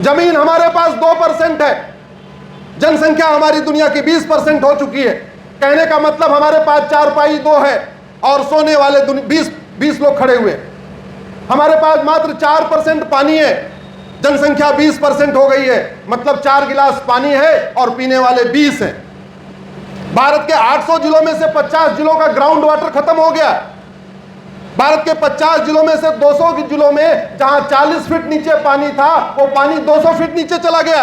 जमीन हमारे पास 2% है, जनसंख्या हमारी दुनिया की 20% हो चुकी है। कहने का मतलब हमारे पास चारपाई 2 है और सोने वाले 20 लोग खड़े हुए। हमारे पास मात्र 4% पानी है, जनसंख्या 20% हो गई है, मतलब 4 गिलास पानी है और पीने वाले 20 हैं। भारत के 800 जिलों में से 50 जिलों का ग्राउंड वाटर खत्म हो गया। भारत के 50 जिलों में से 200 जिलों में जहां 40 फीट नीचे पानी था, वो पानी 200 फीट नीचे चला गया।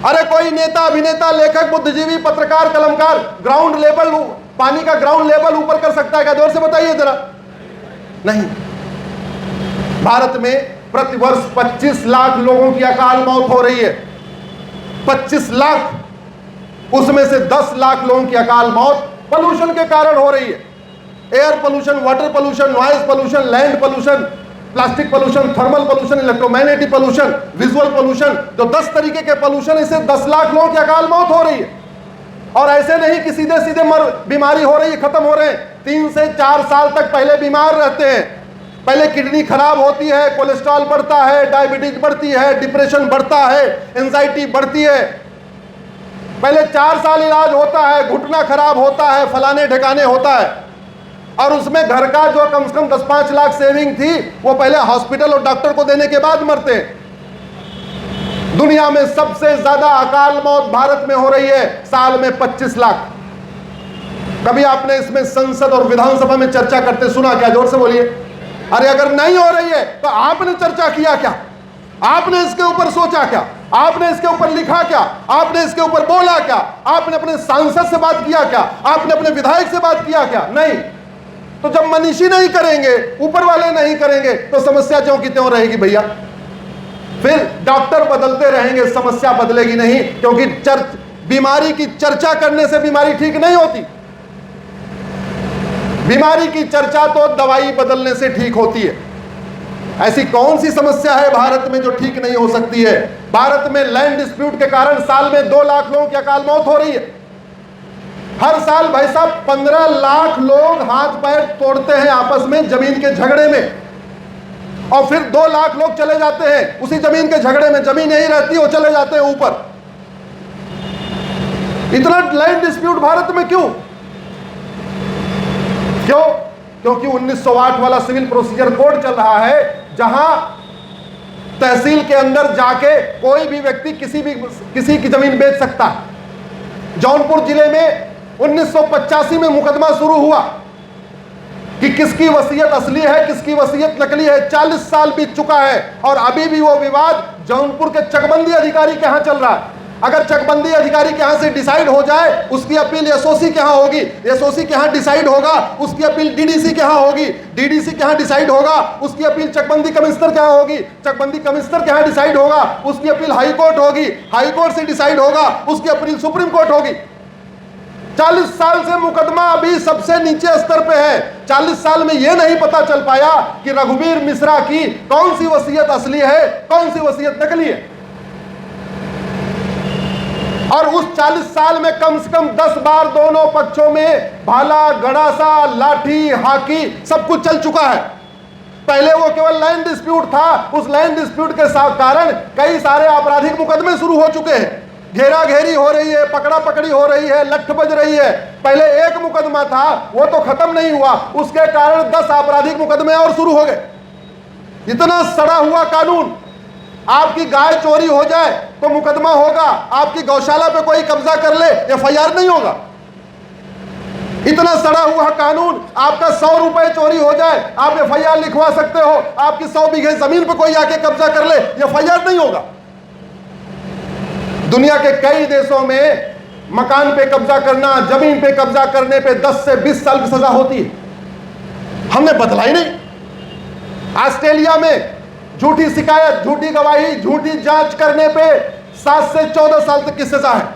अरे कोई नेता, अभिनेता, लेखक, बुद्धिजीवी, पत्रकार, कलमकार ग्राउंड लेवल, पानी का ग्राउंड लेवल ऊपर कर सकता है क्या? जोर से बताइए जरा। नहीं। भारत में प्रतिवर्ष 25 लाख लोगों की अकाल मौत हो रही है। 25 लाख, उसमें से 10 लाख लोगों की अकाल मौत पोल्यूशन के कारण हो रही है। Air pollution, water pollution, noise pollution, land pollution, plastic pollution, thermal pollution, electromagnetic pollution, visual pollution, जो 10 तरीके के पोल्यूशन, इससे 10 लाख लोगों की अकाल मौत हो रही है। और ऐसे नहीं कि सीधे सीधे बीमारी हो रही है, खत्म हो रहे हैं। 3 से 4 साल तक पहले बीमार रहते हैं। पहले किडनी खराब होती है, कोलेस्ट्रॉल बढ़ता है, डायबिटीज बढ़ती है, डिप्रेशन बढ़ता है, एंजाइटी बढ़ती है। पहले 4 साल इलाज होता है, घुटना खराब होता है, फलाने ठिकाने होता है, और उसमें घर का जो कम से कम 10-5 लाख सेविंग थी, वो पहले हॉस्पिटल और डॉक्टर को देने के बाद मरते हैं। दुनिया में सबसे ज्यादा अकाल मौत भारत में हो रही है, साल में 25 लाख। कभी आपने इसमें संसद और विधानसभा में चर्चा करते सुना क्या? जोर से बोलिए। अरे अगर नहीं हो रही है तो आपने चर्चा किया क्या? आपने इसके ऊपर सोचा क्या? आपने इसके ऊपर लिखा क्या? आपने इसके ऊपर बोला क्या? आपने अपने सांसद से बात किया क्या? आपने अपने विधायक से बात किया क्या? नहीं। तो जब मनीषी नहीं करेंगे, ऊपर वाले नहीं करेंगे, तो समस्या ज्यों की त्यों रहेगी भैया। फिर डॉक्टर बदलते रहेंगे, समस्या बदलेगी नहीं, क्योंकि बीमारी की चर्चा करने से बीमारी ठीक नहीं होती। बीमारी की चर्चा तो दवाई बदलने से ठीक होती है। ऐसी कौन सी समस्या है भारत में जो ठीक नहीं हो सकती है? भारत में लैंड डिस्प्यूट के कारण साल में 2 लाख लोगों की अकाल मौत हो रही है। हर साल भाई साहब 15 लाख लोग हाथ पैर तोड़ते हैं आपस में जमीन के झगड़े में, और फिर 2 लाख लोग चले जाते हैं उसी जमीन के झगड़े में। जमीन यही रहती है, वो चले जाते हैं ऊपर। इतना लैंड डिस्प्यूट भारत में क्यों? क्योंकि 1908 वाला सिविल प्रोसीजर कोड चल रहा है, जहां तहसील के अंदर जाके कोई भी व्यक्ति किसी की जमीन बेच सकता है। जौनपुर जिले में 1985 में मुकदमा शुरू हुआ कि किसकी वसीयत असली है, किसकी वसीयत नकली है। 40 साल बीत चुका है और अभी भी वो विवाद जौनपुर के चकबंदी अधिकारी के यहां चल रहा है। अगर चकबंदी अधिकारी के यहां से डिसाइड हो जाए, उसकी अपील एसओसी के यहां होगी, एसओसी के यहां डिसाइड होगा, उसकी अपील डीडीसी के यहां होगी, डीडीसी के यहां डिसाइड होगा, उसकी अपील चकबंदी कमिश्नर के यहां होगी, चकबंदी कमिश्नर के यहां डिसाइड होगा, उसकी अपील हाई कोर्ट होगी, हाई कोर्ट से डिसाइड होगा, उसकी अपील सुप्रीम कोर्ट होगी। 40 साल से मुकदमा अभी सबसे नीचे स्तर पे है। 40 साल में यह नहीं पता चल पाया कि रघुवीर मिश्रा की कौन सी वसीयत असली है, कौन सी वसीयत नकली है। और उस 40 साल में कम से कम 10 बार दोनों पक्षों में भाला, गड़ासा, लाठी, हाकी सब कुछ चल चुका है। पहले वो केवल लैंड डिस्प्यूट था, उस लैंड डिस्प्यूट के कारण कई सारे आपराधिक मुकदमे शुरू हो चुके हैं। घेरा घेरी हो रही है, पकड़ा पकड़ी हो रही है, लठ बज रही है। पहले एक मुकदमा था, वो तो खत्म नहीं हुआ, उसके कारण 10 आपराधिक मुकदमे और शुरू हो गए। इतना सड़ा हुआ कानून। आपकी गाय चोरी हो जाए तो मुकदमा होगा, आपकी गौशाला पे कोई कब्जा कर ले एफआईआर नहीं होगा। इतना सड़ा हुआ कानून। आपका 100 रुपए चोरी हो जाए, आप एफआईआर लिखवा सकते हो, आपकी 100 बीघे जमीन पे कोई आके कब्जा कर ले एफआईआर नहीं होगा। दुनिया के कई देशों में मकान पे कब्जा करना, जमीन पे कब्जा करने पे 10 से 20 साल की सजा होती है। हमने बदला ही नहीं। ऑस्ट्रेलिया में झूठी शिकायत, झूठी गवाही, झूठी जांच करने पे 7 से 14 साल तक की सजा है।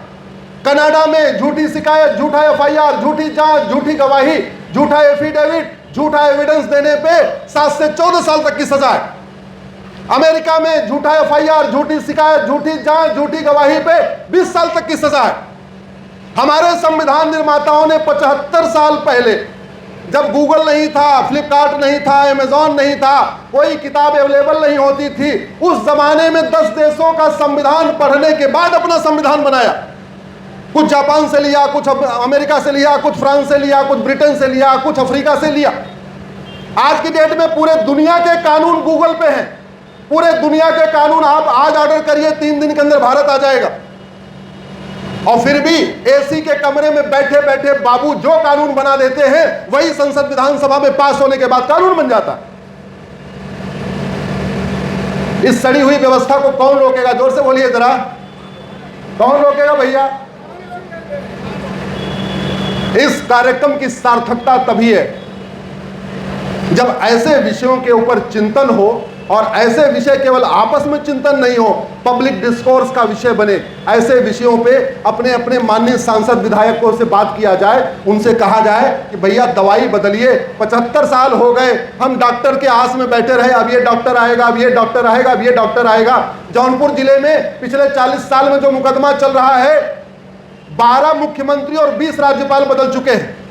कनाडा में झूठी शिकायत, झूठा एफआईआर, झूठी जांच, झूठी गवाही, झूठा एफिडेविट, झूठा एविडेंस देने पे 7 से 14 साल तक की सजा है। अमेरिका में झूठा एफआईआर, झूठी शिकायत, झूठी जांच, झूठी गवाही पे 20 साल तक की सजा है। हमारे संविधान निर्माताओं ने 75 साल पहले जब गूगल नहीं था, फ्लिपकार्ट नहीं था, अमेजॉन नहीं था, कोई किताब अवेलेबल नहीं होती थी, उस जमाने में 10 देशों का संविधान पढ़ने के बाद अपना संविधान बनाया। कुछ जापान से लिया, कुछ अमेरिका से लिया, कुछ फ्रांस से लिया, कुछ ब्रिटेन से लिया, कुछ अफ्रीका से लिया। आज की डेट में पूरे दुनिया के कानून गूगल पे हैं। पूरे दुनिया के कानून आप आज ऑर्डर करिए, 3 दिन के अंदर भारत आ जाएगा। और फिर भी एसी के कमरे में बैठे बैठे बाबू जो कानून बना देते हैं वही संसद विधानसभा में पास होने के बाद कानून बन जाता है। इस सड़ी हुई व्यवस्था को कौन रोकेगा? जोर से बोलिए जरा, कौन रोकेगा भैया? इस कार्यक्रम की सार्थकता तभी है जब ऐसे विषयों के ऊपर चिंतन हो, और ऐसे विषय केवल आपस में चिंतन नहीं हो, पब्लिक डिस्कोर्स का विषय बने। ऐसे विषयों पे अपने अपने माननीय सांसद विधायकों से बात किया जाए, उनसे कहा जाए कि भैया दवाई बदलिए, 75 साल हो गए हम डॉक्टर के आस में बैठे रहे, अब ये डॉक्टर आएगा, अब ये डॉक्टर आएगा, अब ये डॉक्टर आएगा। जौनपुर जिले में पिछले 40 साल में जो मुकदमा चल रहा है, 12 मुख्यमंत्री और 20 राज्यपाल बदल चुके हैं।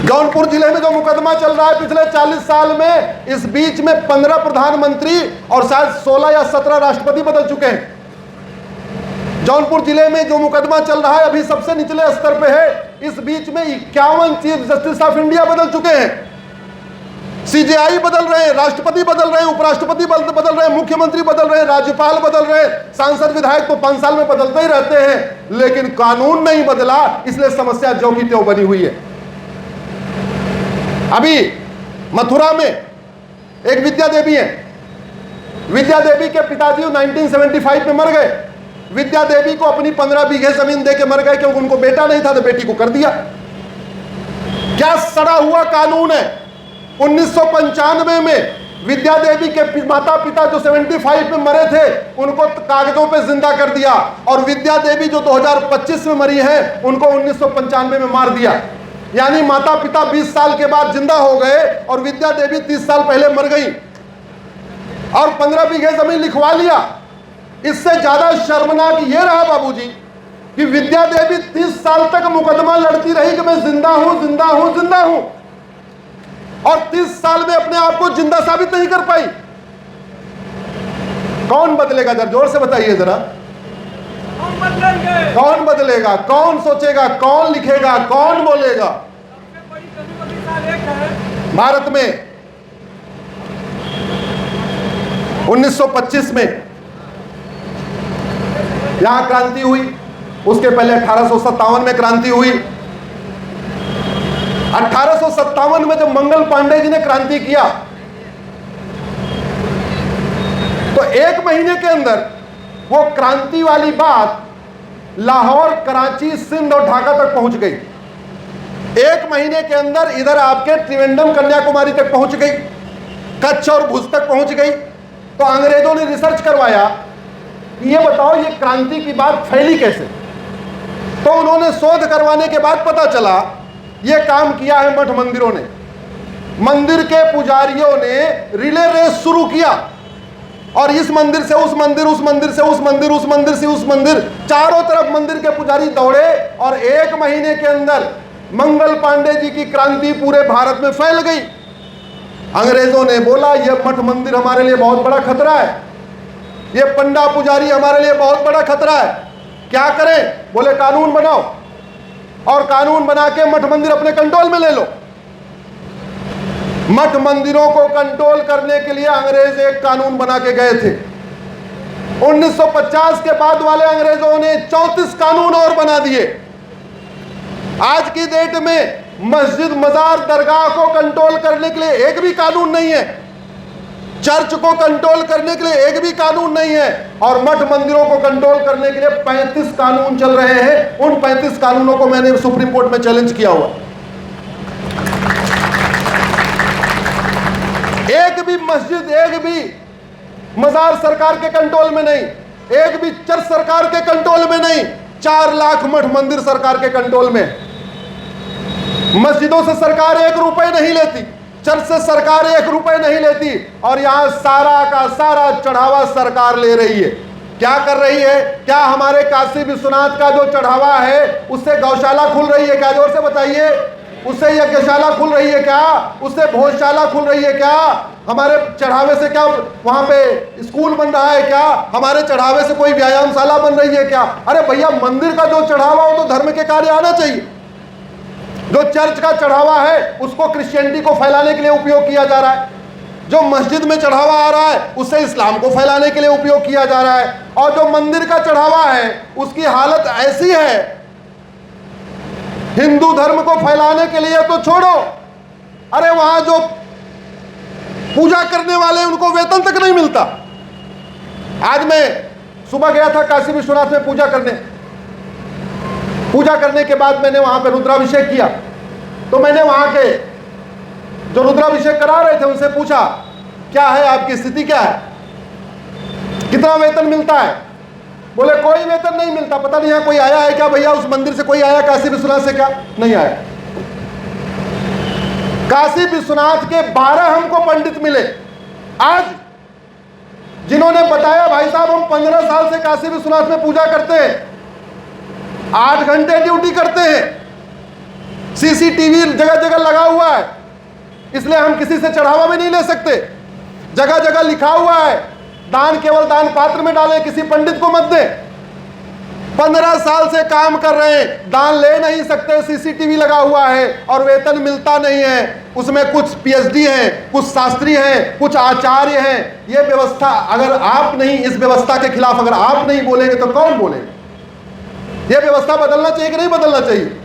जौनपुर जिले में जो मुकदमा चल रहा है पिछले 40 साल में, इस बीच में 15 प्रधानमंत्री और शायद 16 या 17 राष्ट्रपति बदल चुके हैं। जौनपुर जिले में जो मुकदमा चल रहा है अभी सबसे निचले स्तर पे है, इस बीच में 51 चीफ जस्टिस ऑफ इंडिया बदल चुके हैं। सीजेआई बदल रहे हैं, राष्ट्रपति बदल रहे हैं, उपराष्ट्रपति बदल रहे हैं, मुख्यमंत्री बदल रहे हैं, राज्यपाल बदल रहे हैं, सांसद विधायक तो 5 साल में बदलते ही रहते हैं, लेकिन कानून नहीं बदला, इसलिए समस्या ज्यों की त्यों बनी हुई है। अभी मथुरा में एक विद्या देवी है। विद्या देवी के पिताजी 1975 में मर गए। विद्या देवी को अपनी 15 बीघे जमीन देके मर गए क्योंकि उनको बेटा नहीं था, तो बेटी को कर दिया। क्या सड़ा हुआ कानून है। 1995 में विद्या देवी के माता पिता जो 75 में मरे थे, उनको कागजों पे जिंदा कर दिया, और विद्या देवी जो 2025 में मरी है, उनको 1995 में मार दिया। यानी माता पिता 20 साल के बाद जिंदा हो गए और विद्या देवी 30 साल पहले मर गई, और 15 बीघे जमीन लिखवा लिया। इससे ज्यादा शर्मनाक ये रहा बाबूजी कि विद्या देवी 30 साल तक मुकदमा लड़ती रही कि मैं जिंदा हूं, जिंदा हूं, जिंदा हूं, और 30 साल में अपने आप को जिंदा साबित नहीं कर पाई। कौन बदलेगा? जरा जोर से बताइए जरा, कौन बदलेगा? कौन सोचेगा? कौन लिखेगा? कौन बोलेगा? भारत में 1925 में यहां क्रांति हुई, उसके पहले 1857 में क्रांति हुई। 1857 में जब मंगल पांडे जी ने क्रांति किया तो 1 महीने के अंदर वो क्रांति वाली बात लाहौर, कराची, सिंध और ढाका तक पहुंच गई। 1 महीने के अंदर इधर आपके त्रिवेंद्रम, कन्याकुमारी तक पहुंच गई, कच्छ और भुज तक पहुंच गई। तो अंग्रेजों ने रिसर्च करवाया, ये बताओ ये क्रांति की बात फैली कैसे। तो उन्होंने शोध करवाने के बाद पता चला ये काम किया है मठ मंदिरों ने। मंदिर के पुजारियों ने रिले रेस शुरू किया, और इस मंदिर से उस मंदिर, उस मंदिर से उस मंदिर, उस मंदिर से उस मंदिर, चारों तरफ मंदिर के पुजारी दौड़े, और 1 महीने के अंदर मंगल पांडे जी की क्रांति पूरे भारत में फैल गई। अंग्रेजों ने बोला यह मठ मंदिर हमारे लिए बहुत बड़ा खतरा है, ये पंडा पुजारी हमारे लिए बहुत बड़ा खतरा है, क्या करें? बोले कानून बनाओ, और कानून बना के मठ मंदिर अपने कंट्रोल में ले लो। मठ मंदिरों को कंट्रोल करने के लिए अंग्रेज एक कानून बना के गए थे। 1950 के बाद वाले अंग्रेजों ने 34 कानून और बना दिए। आज की डेट में मस्जिद, मजार, दरगाह को कंट्रोल करने के लिए एक भी कानून नहीं है, चर्च को कंट्रोल करने के लिए एक भी कानून नहीं है, और मठ मंदिरों को कंट्रोल करने के लिए 35 कानून चल रहे हैं। उन 35 कानूनों को मैंने सुप्रीम कोर्ट में चैलेंज किया हुआ। एक भी मस्जिद, एक भी मजार सरकार के कंट्रोल में नहीं, एक भी चर्च सरकार के कंट्रोल में नहीं, 4 लाख मठ मंदिर सरकार के कंट्रोल में। मस्जिदों से सरकार 1 रुपए नहीं लेती, चर्च से सरकार 1 रुपए नहीं लेती, और यहां सारा का सारा चढ़ावा सरकार ले रही है। क्या कर रही है? क्या हमारे काशी विश्वनाथ का जो चढ़ावा है उससे गौशाला खुल रही है क्या? जोर से बताइए। उससे यज्ञशाला खुल रही है क्या? उससे भोजशाला खुल रही है क्या? हमारे चढ़ावे से क्या वहां पे स्कूल बन रहा है क्या? हमारे चढ़ावे से कोई व्यायामशाला बन रही है क्या? अरे भैया, मंदिर का जो चढ़ावा हो तो धर्म के कार्य आना चाहिए। जो चर्च का चढ़ावा है उसको क्रिश्चियनिटी को फैलाने के लिए उपयोग किया जा रहा है। जो मस्जिद में चढ़ावा आ रहा है उससे इस्लाम को फैलाने के लिए उपयोग किया जा रहा है। और जो मंदिर का चढ़ावा है उसकी हालत ऐसी है, हिंदू धर्म को फैलाने के लिए तो छोड़ो, अरे वहां जो पूजा करने वाले उनको वेतन तक नहीं मिलता। आज मैं सुबह गया था काशी विश्वनाथ में पूजा करने के बाद मैंने वहां पे रुद्राभिषेक किया। तो मैंने वहां के जो रुद्राभिषेक करा रहे थे उनसे पूछा, क्या है आपकी स्थिति, क्या है, कितना वेतन मिलता है? बोले कोई वेतन नहीं मिलता। पता नहीं यहाँ कोई आया है क्या भैया? उस मंदिर से कोई आया काशी विश्वनाथ से? क्या नहीं आया। काशी विश्वनाथ के 12 हमको पंडित मिले आज, जिन्होंने बताया भाई साहब हम 15 साल से काशी विश्वनाथ में पूजा करते हैं, 8 घंटे ड्यूटी करते हैं, सीसीटीवी जगह जगह लगा हुआ है, इसलिए हम किसी से चढ़ावा भी नहीं ले सकते। जगह जगह लिखा हुआ है दान केवल दान पात्र में डालें, किसी पंडित को मत दें। 15 साल से काम कर रहे हैं, दान ले नहीं सकते, सीसीटीवी लगा हुआ है और वेतन मिलता नहीं है। उसमें कुछ पीएचडी हैं, कुछ शास्त्री हैं, कुछ आचार्य हैं। ये व्यवस्था अगर आप नहीं, इस व्यवस्था के खिलाफ अगर आप नहीं बोलेंगे तो कौन बोलेगा? ये व्यवस्था बदलना चाहिए कि नहीं बदलना चाहिए?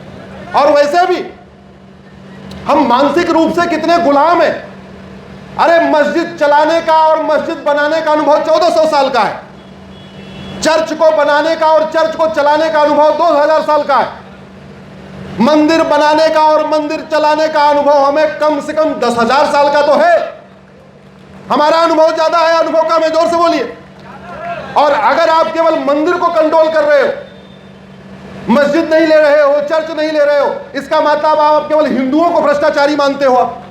और वैसे भी हम मानसिक रूप से कितने गुलाम हैं। अरे मस्जिद चलाने का और मस्जिद बनाने का अनुभव 1400 साल का है, चर्च को बनाने का और चर्च को चलाने का अनुभव 2000 साल का है, मंदिर बनाने का और मंदिर चलाने का अनुभव हमें कम से कम 10,000 साल का तो है। हमारा अनुभव ज्यादा है। अनुभव का मैं जोर से बोलिए। और अगर आप केवल मंदिर को कंट्रोल कर रहे हो, मस्जिद नहीं ले रहे हो, चर्च नहीं ले रहे हो, इसका मतलब आप केवल हिंदुओं को भ्रष्टाचारी मानते हो।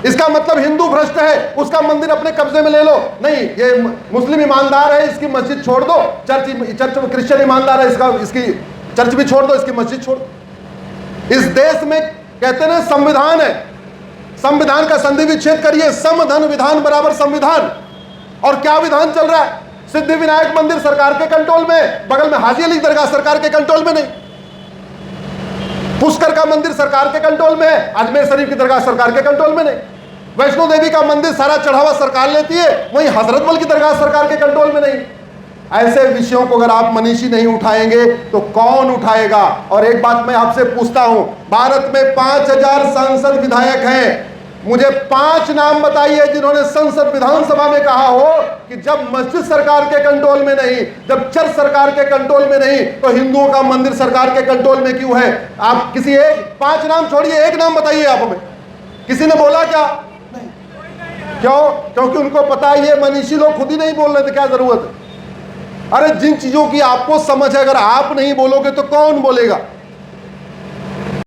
इसका मतलब हिंदू भ्रष्ट है, उसका मंदिर अपने कब्जे में ले लो। नहीं, ये मुस्लिम ईमानदार है, इसकी मस्जिद छोड़ दो। चर्च क्रिश्चियन ईमानदार है, इसकी चर्च भी छोड़ दो, इसकी मस्जिद छोड़ दो। इस देश में कहते हैं संविधान है, संविधान का संधि विच्छेद करिए, समधन विधान बराबर संविधान। और क्या विधान चल रहा है? सिद्धि विनायक मंदिर सरकार के कंट्रोल में, बगल में हाजी अली दरगाह सरकार के कंट्रोल में नहीं, पुष्कर का मंदिर सरकार के कंट्रोल में है, अजमेर शरीफ की दरगाह सरकार के कंट्रोल में नहीं, वैष्णो देवी का मंदिर सारा चढ़ावा सरकार लेती है, वहीं हजरत बल की दरगाह सरकार के कंट्रोल में नहीं। ऐसे विषयों को अगर आप मनीषी नहीं उठाएंगे तो कौन उठाएगा? और एक बात मैं आपसे पूछता हूं, भारत में 5000 सांसद विधायक हैं, मुझे 5 नाम बताइए जिन्होंने संसद विधानसभा में कहा हो कि जब मस्जिद सरकार के कंट्रोल में नहीं, जब चर्च सरकार के कंट्रोल में नहीं, तो हिंदुओं का मंदिर सरकार के कंट्रोल में क्यों है? आप किसी 5 नाम छोड़िए, एक नाम बताइए आप हमें। किसी ने बोला क्या? नहीं। क्यों? क्योंकि उनको पता है ये मनीषी लोग खुद ही नहीं बोल रहे थे, क्या जरूरत है? अरे जिन चीजों की आपको समझ है, अगर आप नहीं बोलोगे तो कौन बोलेगा?